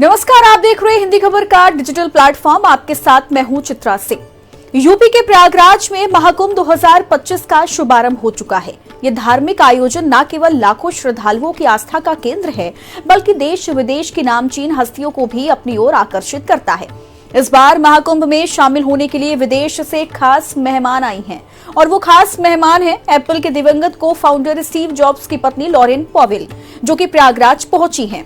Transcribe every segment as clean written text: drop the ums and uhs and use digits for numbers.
नमस्कार, आप देख रहे हैं हिंदी खबर का डिजिटल प्लेटफॉर्म। आपके साथ मैं हूं चित्रा सिंह। यूपी के प्रयागराज में महाकुंभ 2025 का शुभारंभ हो चुका है। ये धार्मिक आयोजन न केवल लाखों श्रद्धालुओं की आस्था का केंद्र है, बल्कि देश विदेश की नामचीन हस्तियों को भी अपनी ओर आकर्षित करता है। इस बार महाकुंभ में शामिल होने के लिए विदेश से खास मेहमान आई हैं, और वो खास मेहमान हैं एप्पल के दिवंगत को फाउंडर स्टीव जॉब्स की पत्नी लॉरेन पॉवेल, जो कि प्रयागराज पहुंची हैं।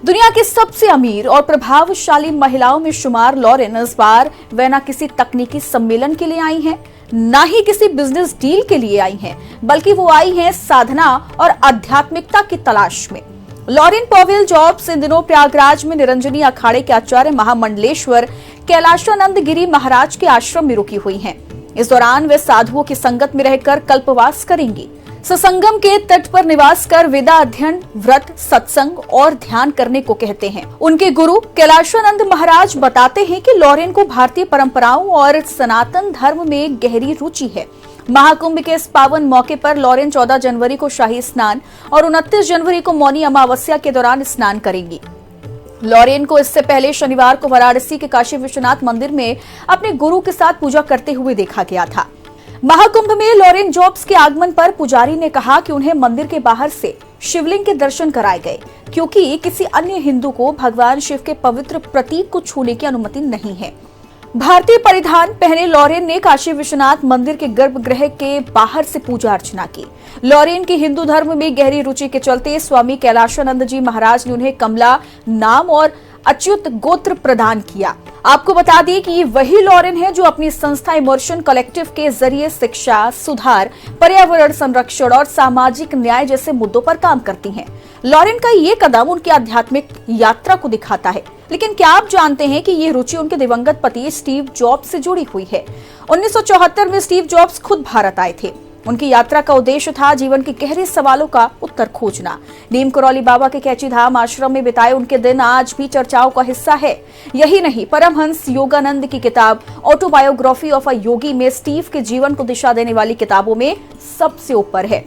दुनिया की सबसे अमीर और प्रभावशाली महिलाओं में शुमार लॉरेन इस बार वे न किसी तकनीकी सम्मेलन के लिए आई हैं, न ही किसी बिजनेस डील के लिए आई हैं, बल्कि वो आई हैं साधना और आध्यात्मिकता की तलाश में। लॉरेन पॉवेल जॉब्स इन दिनों प्रयागराज में निरंजनी अखाड़े के आचार्य महामंडलेश्वर कैलाशानंद गिरी महाराज के आश्रम में रुकी हुई हैं। इस दौरान वे साधुओं की संगत में रहकर कल्पवास करेंगी। ससंगम के तट पर निवास कर वेदा अध्ययन, व्रत, सत्संग और ध्यान करने को कहते हैं। उनके गुरु कैलाशानंद महाराज बताते हैं कि लॉरेन को भारतीय परंपराओं और सनातन धर्म में गहरी रुचि है। महाकुंभ के इस पावन मौके पर लॉरेन 14 जनवरी को शाही स्नान और 29 जनवरी को मौनी अमावस्या के दौरान स्नान करेंगी। लॉरेन को इससे पहले शनिवार को वाराणसी के काशी विश्वनाथ मंदिर में अपने गुरु के साथ पूजा करते हुए देखा गया था। महाकुंभ में लॉरेन जॉब्स के आगमन पर पुजारी ने कहा कि उन्हें मंदिर के बाहर से शिवलिंग के दर्शन कराए गए, क्योंकि किसी अन्य हिंदू को भगवान शिव के पवित्र प्रतीक को छूने की अनुमति नहीं है। भारतीय परिधान पहने लॉरेन ने काशी विश्वनाथ मंदिर के गर्भगृह के बाहर से पूजा अर्चना की। लॉरेन की हिंदू धर्म में गहरी रुचि के चलते स्वामी कैलाशानंद जी महाराज ने उन्हें कमला नाम और अच्युत गोत्र प्रदान किया। आपको बता दें कि ये वही लॉरेन है जो अपनी संस्था इमर्शन कलेक्टिव के जरिए शिक्षा, सुधार, पर्यावरण संरक्षण और सामाजिक न्याय जैसे मुद्दों पर काम करती हैं। लॉरेन का ये कदम उनकी आध्यात्मिक यात्रा को दिखाता है। लेकिन क्या आप जानते हैं कि ये रुचि उनके दिवंगत पति स्टीव जॉब्स से जुड़ी हुई है? 1974 में स्टीव जॉब्स खुद भारत आए थे। उनकी यात्रा का उद्देश्य था जीवन के गहरे सवालों का उत्तर खोजना। नीम करौली बाबा के कैची धाम आश्रम में बिताए उनके दिन आज भी चर्चाओं का हिस्सा है। यही नहीं, परमहंस योगानंद की किताब ऑटोबायोग्राफी ऑफ अ योगी में स्टीव के जीवन को दिशा देने वाली किताबों में सबसे ऊपर है।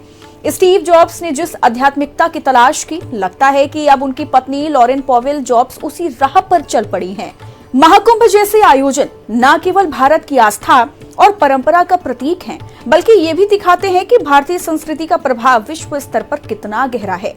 स्टीव जॉब्स ने जिस आध्यात्मिकता की तलाश की, लगता है कि अब उनकी पत्नी लॉरेन पॉवेल जॉब्स उसी राह पर चल पड़ी हैं। महाकुंभ जैसे आयोजन न केवल भारत की आस्था और परंपरा का प्रतीक हैं, बल्कि ये भी दिखाते हैं कि भारतीय संस्कृति का प्रभाव विश्व स्तर पर कितना गहरा है।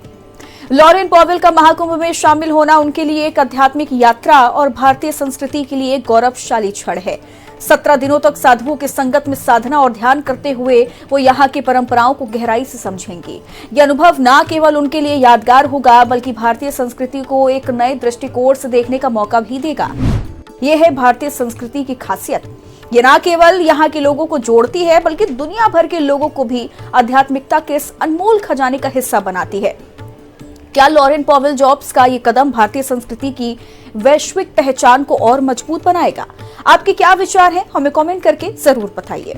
लॉरेन पॉवेल का महाकुंभ में शामिल होना उनके लिए एक आध्यात्मिक यात्रा और भारतीय संस्कृति के लिए गौरवशाली क्षण है। 17 दिनों तक साधुओं की संगत में साधना और ध्यान करते हुए वो यहाँ की परंपराओं को गहराई से समझेंगे। ये अनुभव न केवल उनके लिए यादगार होगा, बल्कि भारतीय संस्कृति को एक नए दृष्टिकोण से देखने का मौका भी देगा। ये है भारतीय संस्कृति की खासियत। ये न केवल यहाँ के लोगों को जोड़ती है, बल्कि दुनिया भर के लोगों को भी आध्यात्मिकता के इस अनमोल खजाने का हिस्सा बनाती है। क्या लॉरेन पॉवेल जॉब्स का ये कदम भारतीय संस्कृति की वैश्विक पहचान को और मजबूत बनाएगा? आपके क्या विचार हैं? हमें कमेंट करके जरूर बताइए।